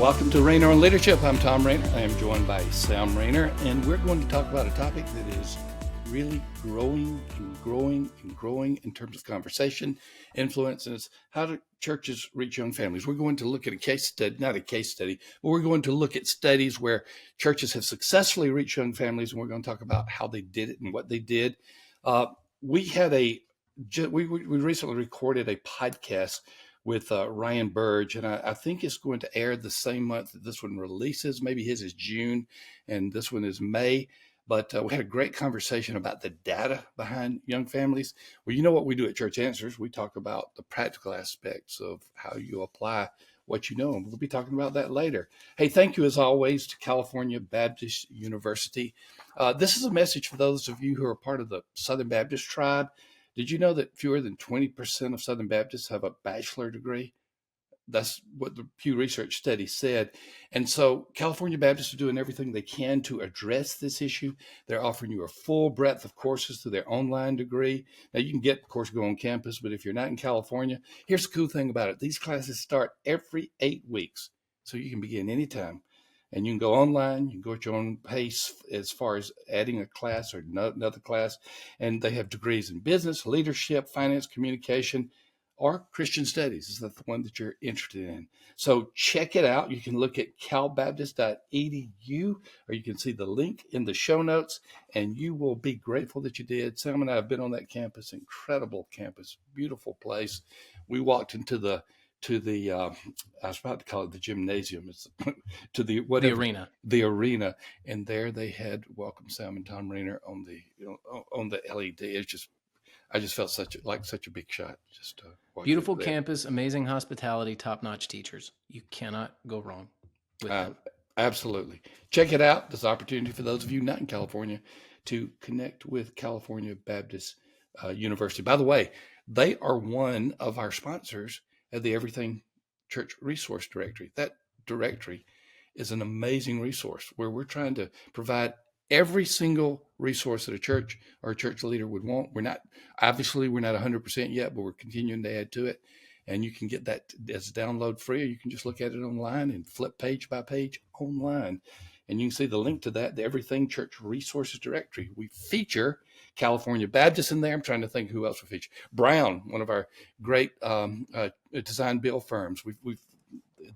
Welcome to Rainer on Leadership. I'm Thom Rainer. I am joined by Sam Rainer, and we're going to talk about a topic that is really growing in terms of conversation, influence, and it's how do churches reach young families. We're going to look at a case study, not a case study, but we're going to look at studies where churches have successfully reached young families, and we're going to talk about how they did it and what they did. We recently recorded a podcast with Ryan Burge, and I think it's going to air the same month that this one releases. Maybe his is June, and this one is May. But we had a great conversation about the data behind young families. Well, you know what we do at Church Answers? We talk about the practical aspects of how you apply what you know, and we'll be talking about that later. Hey, thank you as always to California Baptist University. This is a message for those of you who are part of the Southern Baptist tribe. Did you know that fewer than 20% of Southern Baptists have a bachelor degree? That's what the Pew Research study said. And so California Baptists are doing everything they can to address this issue. They're offering you a full breadth of courses through their online degree. Now, you can get, of course, go on campus, but if you're not in California, here's the cool thing about it. These classes start every 8 weeks, so you can begin anytime. And you can go online, you can go at your own pace as far as adding a class or another class. And they have degrees in business, leadership, finance, communication, or Christian studies. Is that the one that you're interested in? So check it out. You can look at calbaptist.edu, or you can see the link in the show notes, and you will be grateful that you did. Sam and I have been on that campus, incredible campus, beautiful place. We walked into the I was about to call it the gymnasium. It's to the whatever, the arena, and there they had Welcome Sam and Thom Rainer on the LED. I just felt such a big shot. Just beautiful campus, amazing hospitality, top-notch teachers. You cannot go wrong with them. Absolutely, check it out. There's an opportunity for those of you not in California to connect with California Baptist University. By the way, they are one of our sponsors at the Everything Church Resource Directory. That directory is an amazing resource where we're trying to provide every single resource that a church or a church leader would want. We're not 100% yet, but we're continuing to add to it. And you can get that as a download free, or you can just look at it online and flip page by page online. And you can see the link to that, the Everything Church Resources Directory. We feature California Baptist in there. I'm trying to think who else we feature. Brown, one of our great design build firms.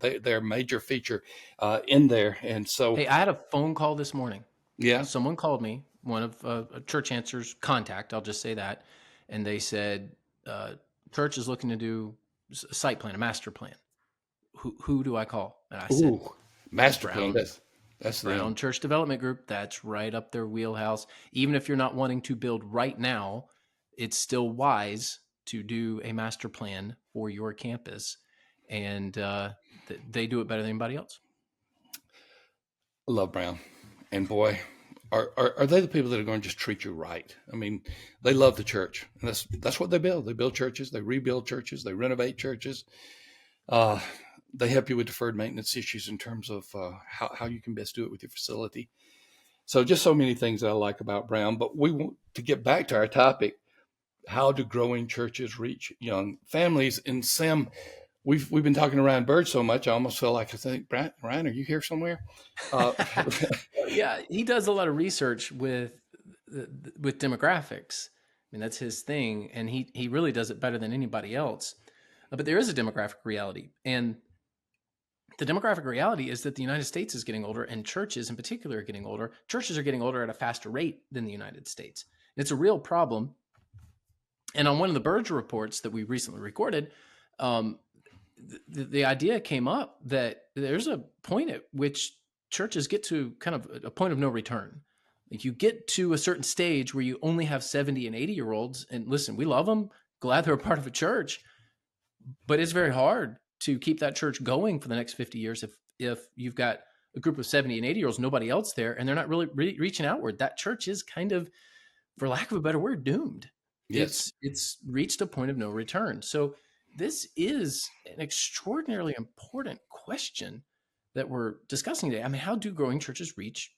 They're a major feature in there. And so, hey, I had a phone call this morning. Yeah, someone called me, one of a Church Answers contact. I'll just say that, and they said, "Church is looking to do a site plan, a master plan. Who do I call?" And I said, "Master plan." That's Brown Church Development Group. That's right up their wheelhouse. Even if you're not wanting to build right now, it's still wise to do a master plan for your campus, and they do it better than anybody else. I love Brown, and boy, are they the people that are going to just treat you right? I mean, they love the church, and that's what they build. They build churches, they rebuild churches, they renovate churches. They help you with deferred maintenance issues in terms of how you can best do it with your facility. So just so many things that I like about Brown. But we want to get back to our topic: how do growing churches reach young families? And Sam, we've been talking to Ryan Burge so much, I almost feel like I think, Ryan, are you here somewhere? Yeah, he does a lot of research with demographics. I mean, that's his thing, and he really does it better than anybody else. But there is a demographic reality, and the demographic reality is that the United States is getting older, and churches in particular are getting older. Churches are getting older at a faster rate than the United States. It's a real problem. And on one of the Burge reports that we recently recorded, the idea came up that there's a point at which churches get to kind of a point of no return. Like, you get to a certain stage where you only have 70 and 80-year-olds, and listen, we love them, glad they're a part of a church, but it's very hard to keep that church going for the next 50 years if you've got a group of 70 and 80-year-olds, nobody else there, and they're not really reaching outward. That church is kind of, for lack of a better word, doomed. Yes. It's reached a point of no return. So this is an extraordinarily important question that we're discussing today. I mean, how do growing churches reach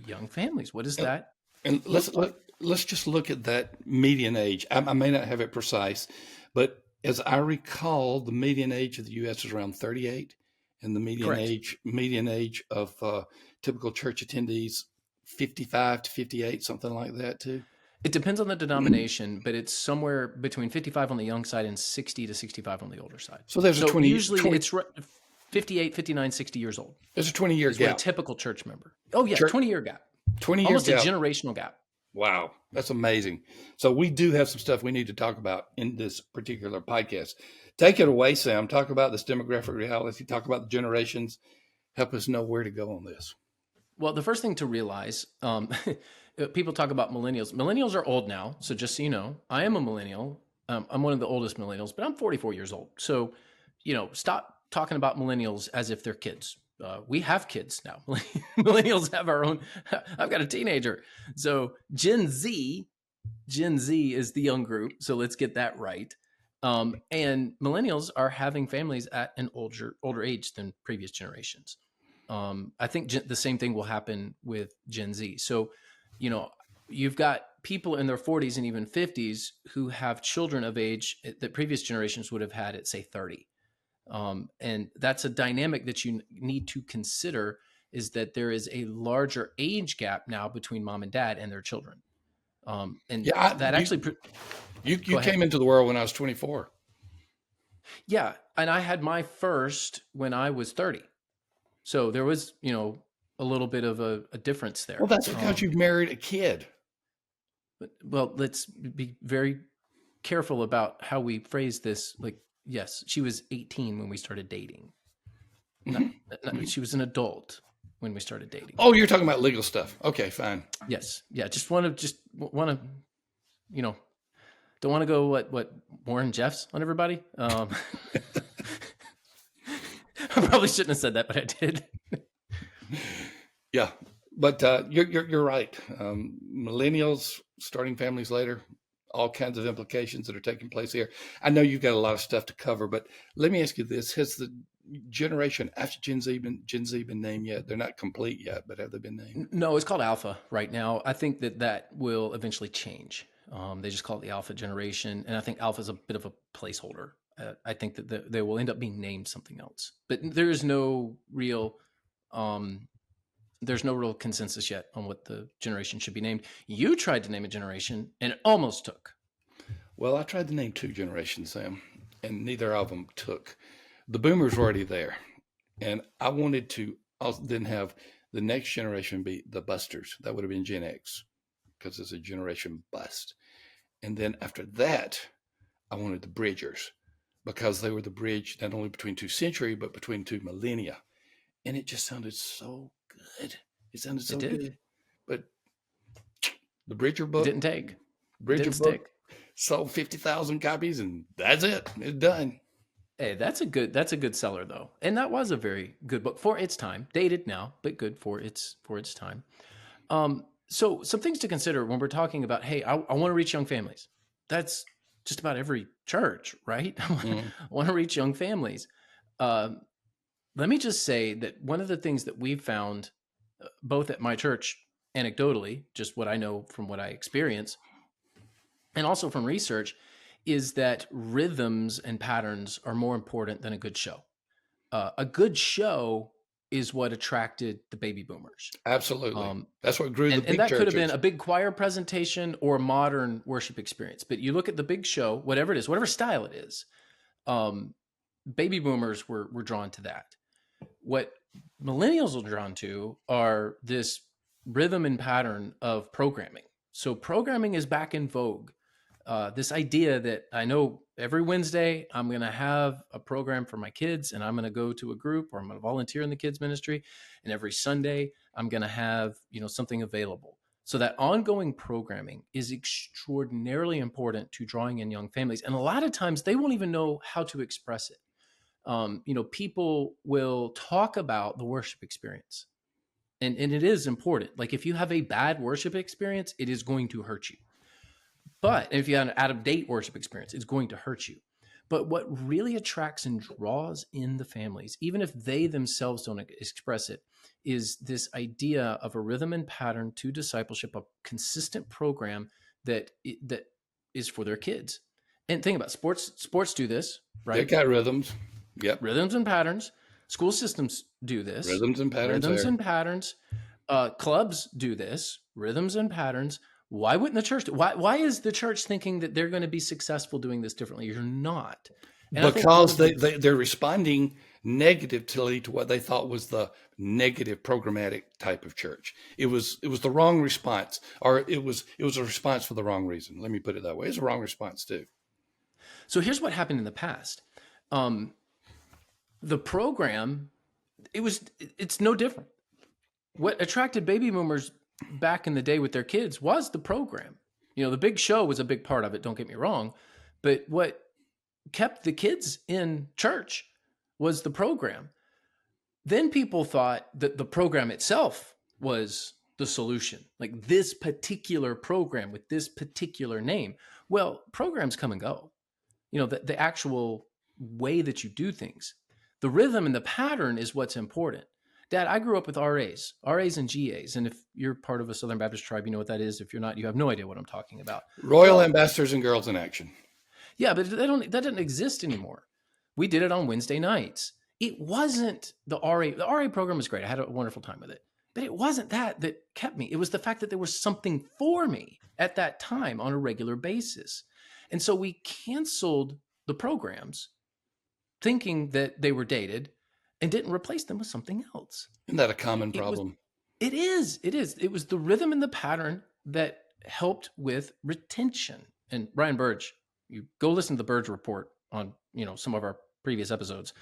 young families? What is that? And let's just look at that median age. I may not have it precise, but as I recall, the median age of the U.S. is around 38, and the Correct. median age of typical church attendees 55 to 58, something like that too. It depends on the denomination, but it's somewhere between 55 on the young side and 60 to 65 on the older side. So there's a So 20 usually 20 it's 58, 59, 60 years old there's a 20-year is what a gap. typical church member. Oh yeah, Church 20-year gap. 20-year Almost a gap. generational gap. Wow, that's amazing. So we do have some stuff we need to talk about in this particular podcast. Take it away, Sam. Talk about this demographic reality. Talk about the generations. Help us know where to go on this. Well, the first thing to realize, people talk about millennials. Millennials are old now. So just so you know, I am a millennial. I'm one of the oldest millennials, but I'm 44 years old. So, stop talking about millennials as if they're kids. We have kids now. Millennials have our own. I've got a teenager. So Gen Z is the young group. So let's get that right. And millennials are having families at an older age than previous generations. I think the same thing will happen with Gen Z. So, you've got people in their 40s and even 50s who have children of age that previous generations would have had at, say, 30. And that's a dynamic that you need to consider, is that there is a larger age gap now between mom and dad and their children. And Yeah, that actually, you go ahead. came into the world when I was 24. Yeah. And I had my first when I was 30. So there was, a little bit of a difference there. Well, that's because you've married a kid. Well, let's be very careful about how we phrase this. Like, yes, she was 18 when we started dating. She was an adult when we started dating. Oh, you're talking about legal stuff. Okay, fine. Yes. Yeah. Just want to, don't want to go what Warren Jeffs on everybody. I probably shouldn't have said that, but I did. Yeah, but you're right. Millennials starting families later, all kinds of implications that are taking place here. I know you've got a lot of stuff to cover, but let me ask you this: has the generation after Gen Z been named yet? They're not complete yet, but have they been named? No, it's called Alpha right now. I think that will eventually change. They just call it the Alpha generation, and I think Alpha is a bit of a placeholder. I think that they will end up being named something else, but there is no real. There's no real consensus yet on what the generation should be named. You tried to name a generation, and it almost took. Well, I tried to name two generations, Sam, and neither of them took. The boomers were already there, and I wanted to then have the next generation be the busters. That would have been Gen X, because it's a generation bust. And then after that, I wanted the bridgers, because they were the bridge not only between two centuries, but between two millennia. And it just sounded so good. It sounded so good. But the Bridger book, It didn't take. Bridger Didn't book stick. sold 50,000 copies, and that's it. It's done. Hey, that's a good seller though, and that was a very good book for its time. Dated now, but good for its time. So some things to consider when we're talking about, hey, I want to reach young families. That's just about every church, right? I want to reach young families. Let me just say that one of the things that we've found, both at my church, anecdotally, just what I know from what I experience, and also from research, is that rhythms and patterns are more important than a good show. A good show is what attracted the baby boomers. Absolutely. That's what grew the big And that churches. could have been a big choir presentation or a modern worship experience. But you look at the big show, whatever it is, whatever style it is, baby boomers were drawn to that. What millennials are drawn to are this rhythm and pattern of programming. So programming is back in vogue. This idea that I know every Wednesday I'm going to have a program for my kids, and I'm going to go to a group, or I'm going to volunteer in the kids ministry, and every Sunday I'm going to have something available. So that ongoing programming is extraordinarily important to drawing in young families, and a lot of times they won't even know how to express it. People will talk about the worship experience, and it is important. Like if you have a bad worship experience, it is going to hurt you. But if you have an out-of-date worship experience, it's going to hurt you. But what really attracts and draws in the families, even if they themselves don't express it, is this idea of a rhythm and pattern to discipleship, a consistent program that is for their kids. And think about sports do this, right? They got rhythms. Yep. Rhythms and patterns. School systems do this. Rhythms and patterns Rhythms there. and patterns. Clubs do this. Rhythms and patterns. Why wouldn't the church? Why is the church thinking that they're going to be successful doing this differently? You're not. And I think one Because of the they're responding negatively to what they thought was the negative programmatic type of church. It was the wrong response, or it was a response for the wrong reason. Let me put it that way. It's a wrong response too. so here's what happened in the past. Um, the program, it's no different. What attracted baby boomers back in the day with their kids was the program. The big show was a big part of it, don't get me wrong, but what kept the kids in church was the program. Then people thought that the program itself was the solution, like this particular program with this particular name. Well, programs come and go. The actual way that you do things, the rhythm and the pattern is what's important. Dad, I grew up with RAs and GAs. And if you're part of a Southern Baptist tribe, you know what that is. If you're not, you have no idea what I'm talking about. Royal Well, Ambassadors and Girls in Action. yeah, but that doesn't exist anymore. We did it on Wednesday nights. It wasn't the RA. The RA program was great. I had a wonderful time with it. But it wasn't that kept me. It was the fact that there was something for me at that time on a regular basis. And so we canceled the programs thinking that they were dated and didn't replace them with something else. Isn't that a common It was problem? it is. It is. It was the rhythm and the pattern that helped with retention. And Brian Burge, you go listen to the Burge report on some of our previous episodes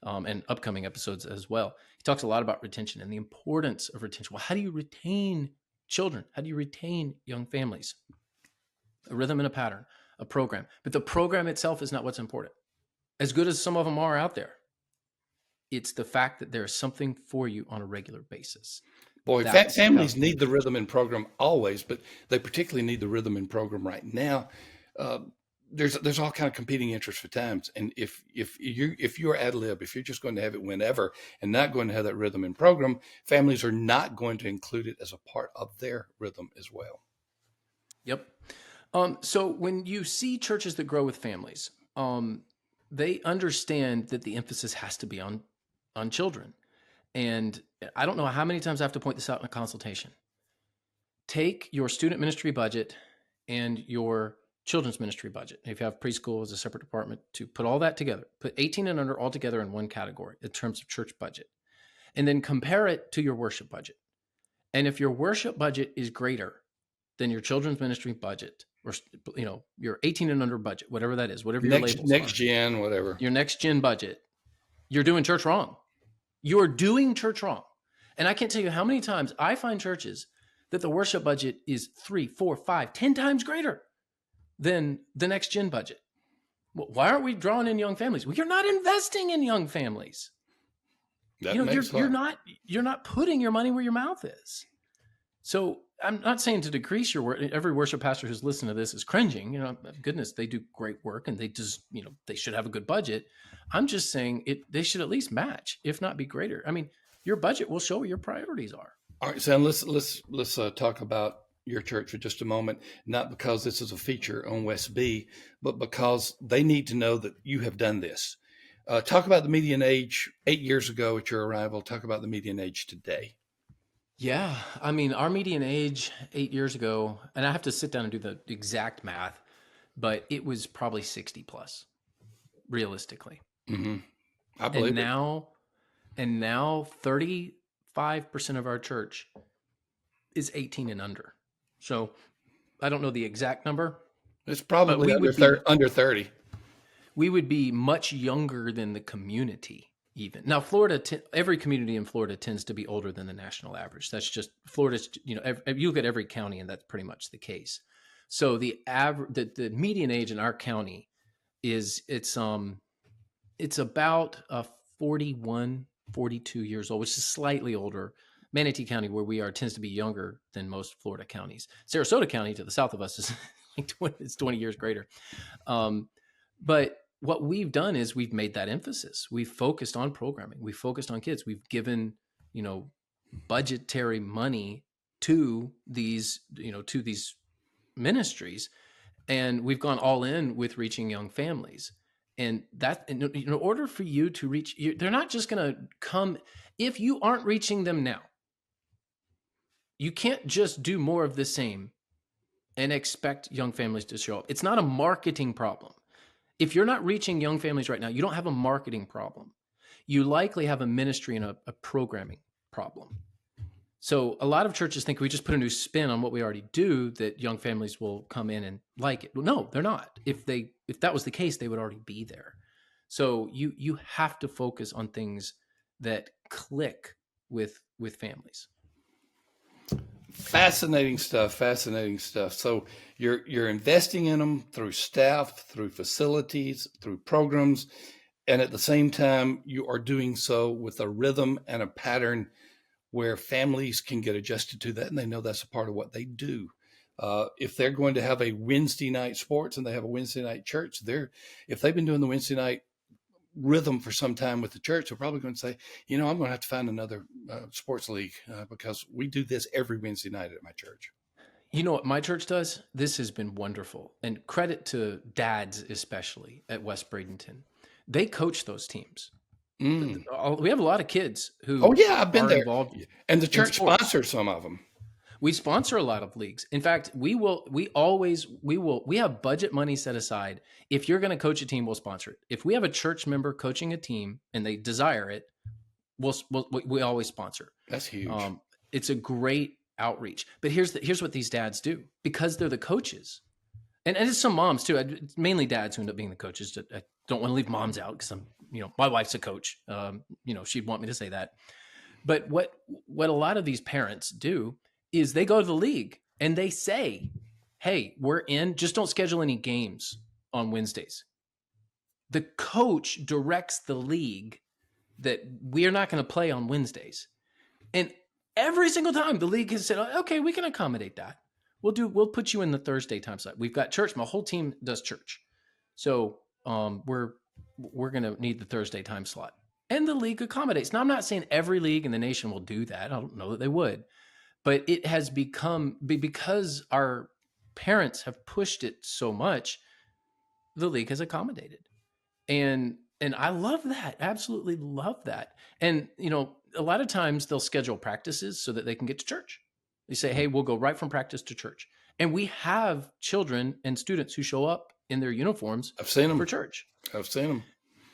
and upcoming episodes as well. He talks a lot about retention and the importance of retention. Well, how do you retain children? How do you retain young families? A rhythm and a pattern, a program. But the program itself is not what's important. As good as some of them are out there, it's the fact that there's something for you on a regular basis. Boy, families need the rhythm and program always, but they particularly need the rhythm and program right now. There's all kind of competing interests for times, and if you're ad lib, if you're just going to have it whenever and not going to have that rhythm and program, families are not going to include it as a part of their rhythm as well. Yep. So when you see churches that grow with families, they understand that the emphasis has to be on children. And I don't know how many times I have to point this out in a consultation. Take your student ministry budget and your children's ministry budget. If you have preschool as a separate department, to put all that together, put 18 and under all together in one category in terms of church budget, and then compare it to your worship budget. And if your worship budget is greater than your children's ministry budget, or your 18 and under budget, whatever that is, whatever your labels next are, gen, whatever, your next gen budget, you're doing church wrong. You're doing church wrong. And I can't tell you how many times I find churches that the worship budget is 3, 4, 5, 10 times greater than the next gen budget. Well, why aren't we drawing in young families? Well, you're not investing in young families. You're not putting your money where your mouth is. So I'm not saying to decrease your work. Every worship pastor who's listening to this is cringing. Goodness, they do great work and they just, they should have a good budget. I'm just saying they should at least match, if not be greater. I mean, your budget will show where your priorities are. All right, Sam, let's talk about your church for just a moment, not because this is a feature on West B, but because they need to know that you have done this. Talk about the median age 8 years ago at your arrival. Talk about the median age today. Yeah. I mean, our median age 8 years ago, and I have to sit down and do the exact math, but it was probably 60 plus, realistically. Mm-hmm. I believe And now 35% of our church is 18 and under. So I don't know the exact number. It's probably under 30. We would be much younger than the community even. Now, every community in Florida tends to be older than the national average. That's just Florida's, you look at every county and that's pretty much the case. So the median age in our county it's about 41, 42 years old, which is slightly older. Manatee County, where we are, tends to be younger than most Florida counties. Sarasota County, to the south of us, is it's 20 years greater. But what we've done is we've made that emphasis. We've focused on programming. We've focused on kids. We've given, budgetary money to these ministries, and we've gone all in with reaching young families. And that, in order for you to reach, they're not just going to come. If you aren't reaching them now, you can't just do more of the same and expect young families to show up. It's not a marketing problem. If you're not reaching young families right now, you don't have a marketing problem. You likely have a ministry and a programming problem. So a lot of churches think we just put a new spin on what we already do, that young families will come in and like it. Well, no, they're not. If that was the case, they would already be there. So you have to focus on things that click with families. Fascinating stuff. Fascinating stuff. So you're investing in them through staff, through facilities, through programs, and at the same time, you are doing so with a rhythm and a pattern where families can get adjusted to that, and they know that's a part of what they do. If they're going to have a Wednesday night sports and they have a Wednesday night church, if they've been doing the Wednesday night rhythm for some time with the church, they're probably going to say, I'm going to have to find another sports league because we do this every Wednesday night at my church. You know what my church does? This has been wonderful. And credit to dads, especially at West Bradenton. They coach those teams. We have a lot of kids who I've been there. Involved, and the church sponsors some of them. We sponsor a lot of leagues. In fact, we have budget money set aside. If you're going to coach a team, we'll sponsor it. If we have a church member coaching a team and they desire it, we always sponsor. That's huge. It's a great outreach. But here's what these dads do, because they're the coaches. And it's some moms too. It's mainly dads who end up being the coaches. I don't want to leave moms out because my wife's a coach. She'd want me to say that. But what a lot of these parents do is they go to the league and they say, hey, we're in, just don't schedule any games on Wednesdays. The coach directs the league that we are not going to play on Wednesdays. And every single time the league has said, okay, we can accommodate that. We'll put you in the Thursday time slot. We've got church. My whole team does church. So we're going to need the Thursday time slot. And the league accommodates. Now, I'm not saying every league in the nation will do that. I don't know that they would. But it has become, because our parents have pushed it so much, the league has accommodated. And I love that. Absolutely love that. And, a lot of times they'll schedule practices so that they can get to church. They say, hey, we'll go right from practice to church. And we have children and students who show up in their uniforms. I've seen them for church. I've seen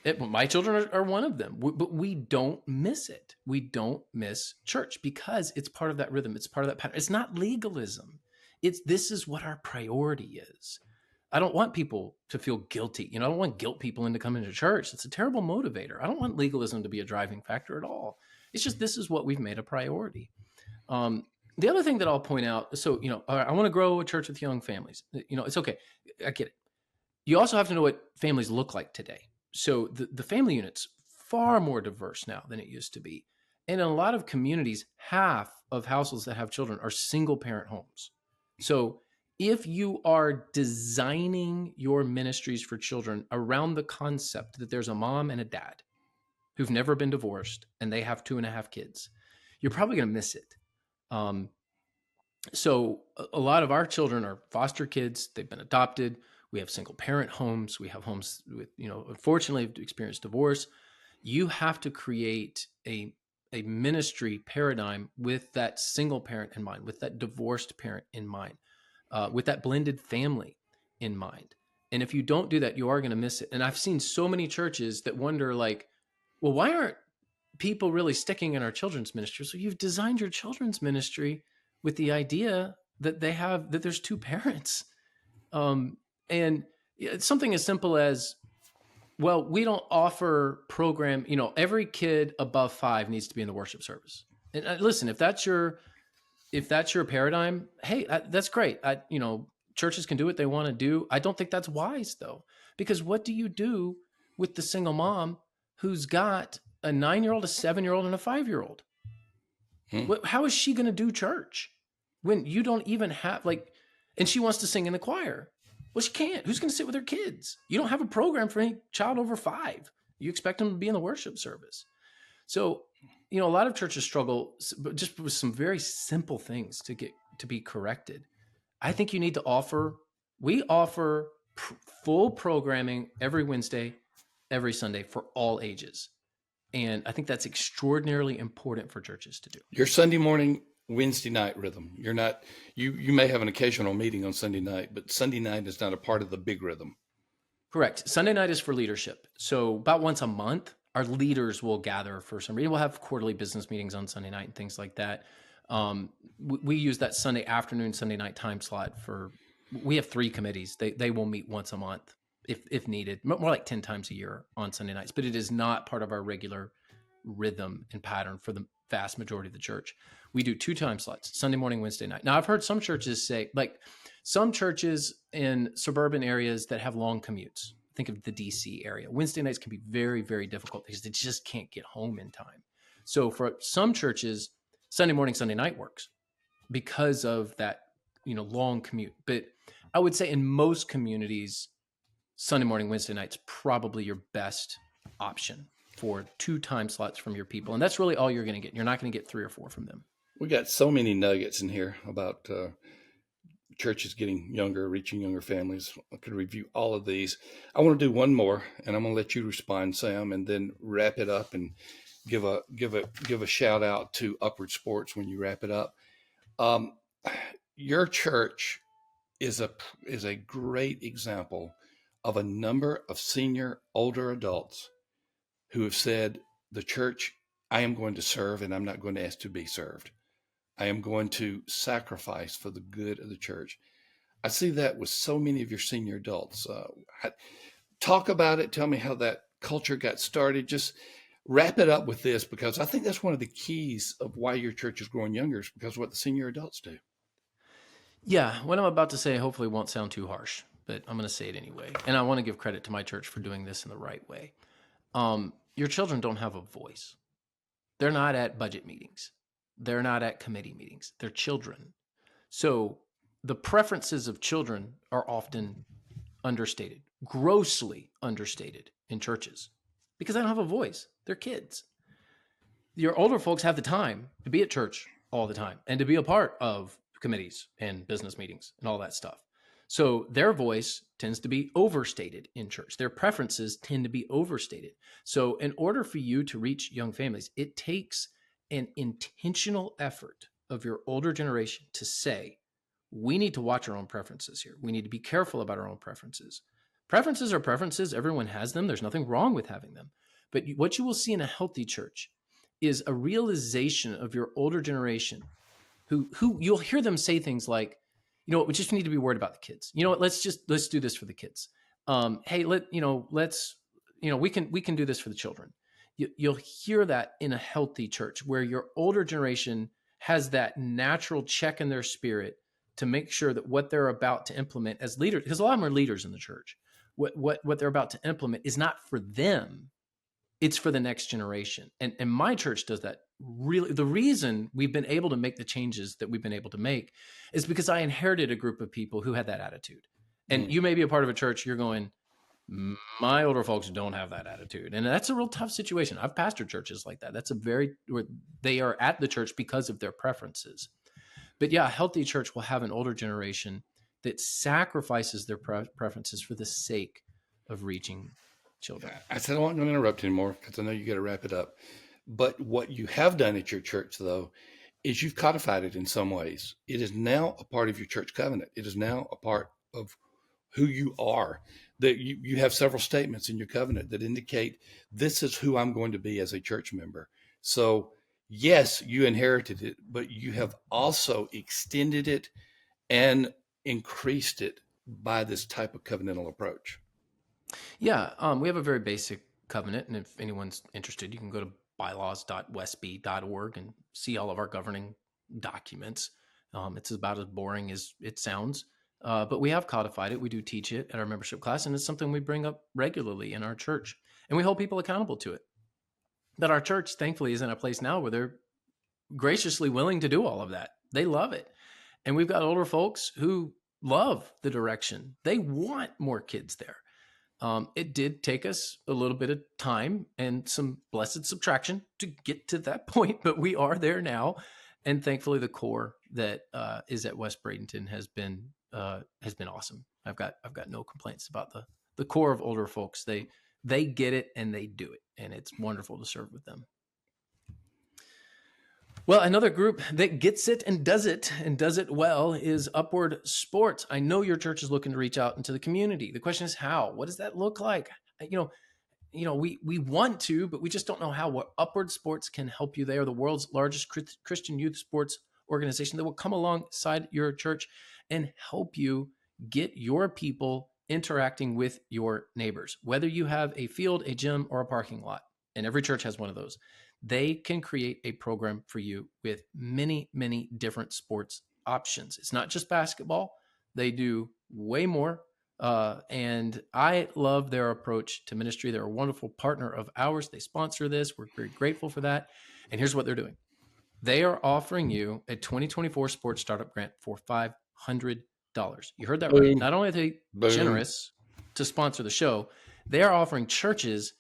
them. My children are one of them, but we don't miss it. We don't miss church because it's part of that rhythm. It's part of that pattern. It's not legalism. This is what our priority is. I don't want people to feel guilty. I don't want guilt people into coming to church. It's a terrible motivator. I don't want legalism to be a driving factor at all. It's just, this is what we've made a priority. The other thing that I'll point out, so, I want to grow a church with young families. It's okay. I get it. You also have to know what families look like today. So the family unit's far more diverse now than it used to be. And in a lot of communities, half of households that have children are single parent homes. So if you are designing your ministries for children around the concept that there's a mom and a dad who've never been divorced and they have 2.5 kids, you're probably going to miss it. So a lot of our children are foster kids. They've been adopted. We have single parent homes. We have homes with, unfortunately have experienced divorce. You have to create a ministry paradigm with that single parent in mind, with that divorced parent in mind, with that blended family in mind. And if you don't do that, you are going to miss it. And I've seen so many churches that wonder, like, well, why aren't people really sticking in our children's ministry? So you've designed your children's ministry with the idea that there's 2 parents. And it's something as simple as, well, we don't offer program, every kid above 5 needs to be in the worship service. And listen, if that's your paradigm, hey, that's great. Churches can do what they want to do. I don't think that's wise though, because what do you do with the single mom who's got a 9-year-old, a 7-year-old, and a 5-year-old? How is she going to do church when you don't even have and she wants to sing in the choir? Well, she can't. Who's going to sit with her kids? You don't have a program for any child over 5. You expect them to be in the worship service. So, a lot of churches struggle just with some very simple things to be corrected. I think you need to we offer full programming every Wednesday every Sunday for all ages. And I think that's extraordinarily important for churches to do. Your Sunday morning, Wednesday night rhythm. You're not you may have an occasional meeting on Sunday night, but Sunday night is not a part of the big rhythm. Correct. Sunday night is for leadership. So about once a month, our leaders will gather for some reason. We'll have quarterly business meetings on Sunday night and things like that. We use that Sunday afternoon, Sunday night time slot for. We have 3 committees. They will meet once a month if needed, more like 10 times a year on Sunday nights. But it is not part of our regular rhythm and pattern for the vast majority of the church. We do 2 time slots: Sunday morning, Wednesday night. Now I've heard some churches say, like some churches in suburban areas that have long commutes. Think of the DC area. Wednesday nights can be very, very difficult because they just can't get home in time. So for some churches, Sunday morning, Sunday night works because of that, long commute. But I would say in most communities, Sunday morning, Wednesday night's probably your best option for 2 time slots from your people. And that's really all you're going to get. You're not going to get 3 or 4 from them. We got so many nuggets in here about churches getting younger, reaching younger families. I could review all of these. I want to do one more, and I'm going to let you respond, Sam, and then wrap it up and give a shout out to Upward Sports when you wrap it up. Your church is a great example of a number of senior, older adults who have said, the church I am going to serve, and I'm not going to ask to be served. I am going to sacrifice for the good of the church. I see that with so many of your senior adults. Talk about it. Tell me how that culture got started. Just wrap it up with this, because I think that's one of the keys of why your church is growing younger, is because of what the senior adults do. Yeah, what I'm about to say hopefully won't sound too harsh, but I'm going to say it anyway. And I want to give credit to my church for doing this in the right way. Your children don't have a voice. They're not at budget meetings. They're not at committee meetings. They're children. So the preferences of children are often understated, grossly understated in churches, because they don't have a voice. They're kids. Your older folks have the time to be at church all the time and to be a part of committees and business meetings and all that stuff. So their voice tends to be overstated in church. Their preferences tend to be overstated. So in order for you to reach young families, it takes an intentional effort of your older generation to say, we need to watch our own preferences here. We need to be careful about our own preferences. Preferences are preferences. Everyone has them. There's nothing wrong with having them. But what you will see in a healthy church is a realization of your older generation who you'll hear them say things like, we just need to be worried about the kids. You know what? Let's do this for the kids. Hey, we can do this for the children. You'll hear that in a healthy church where your older generation has that natural check in their spirit to make sure that what they're about to implement as leaders, because a lot of them are leaders in the church, what they're about to implement is not for them. It's for the next generation. And my church does that really. The reason we've been able to make the changes that we've been able to make is because I inherited a group of people who had that attitude. And you may be a part of a church, you're going, my older folks don't have that attitude. And that's a real tough situation. I've pastored churches like that. Where they are at the church because of their preferences. But yeah, a healthy church will have an older generation that sacrifices their preferences for the sake of reaching children. I said I wasn't going to interrupt anymore because I know you got to wrap it up. But what you have done at your church, though, is you've codified it in some ways. It is now a part of your church covenant. It is now a part of who you are. That you have several statements in your covenant that indicate this is who I'm going to be as a church member. So yes, you inherited it, but you have also extended it and increased it by this type of covenantal approach. Yeah, we have a very basic covenant, and if anyone's interested, you can go to bylaws.westby.org and see all of our governing documents. It's about as boring as it sounds, but we have codified it. We do teach it at our membership class, and it's something we bring up regularly in our church, and we hold people accountable to it. But our church, thankfully, is in a place now where they're graciously willing to do all of that. They love it. And we've got older folks who love the direction. They want more kids there. It did take us a little bit of time and some blessed subtraction to get to that point, but we are there now. And thankfully, the core that is at West Bradenton has been awesome. I've got no complaints about the core of older folks. They get it and they do it. And it's wonderful to serve with them. Well, another group that gets it and does it well is Upward Sports. I know your church is looking to reach out into the community. The question is how? What does that look like? We want to, but we just don't know how. What Upward Sports can help you. They are the world's largest Christian youth sports organization that will come alongside your church and help you get your people interacting with your neighbors. Whether you have a field, a gym, or a parking lot, and every church has one of those, they can create a program for you with many, many different sports options. It's not just basketball. They do way more. And I love their approach to ministry. They're a wonderful partner of ours. They sponsor this. We're very grateful for that. And here's what they're doing. They are offering you a 2024 sports startup grant for $500. You heard that right. Boom. Not only are they Boom. generous to sponsor the show, they are offering churches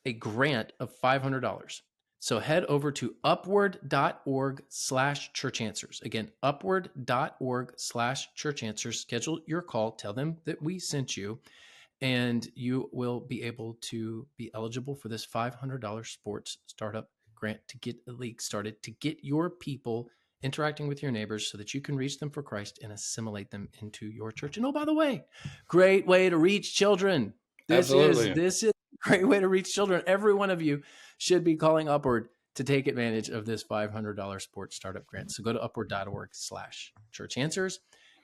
a grant of $500. So head over to upward.org/churchanswers. Again, upward.org/churchanswers. Schedule your call. Tell them that we sent you, and you will be able to be eligible for this $500 sports startup grant to get a league started, to get your people interacting with your neighbors so that you can reach them for Christ and assimilate them into your church. And oh, by the way, great way to reach children. This is a great way to reach children. Every one of you should be calling Upward to take advantage of this $500 sports startup grant. So go to upward.org/churchanswers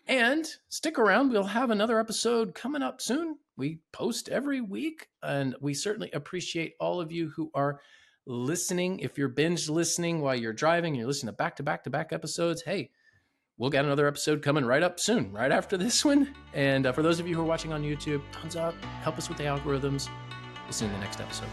and stick around. We'll have another episode coming up soon. We post every week, and we certainly appreciate all of you who are listening. If you're binge listening while you're driving, you're listening to back-to-back episodes, hey, we'll get another episode coming right up soon, right after this one. And for those of you who are watching on YouTube, thumbs up, help us with the algorithms. We'll see you in the next episode.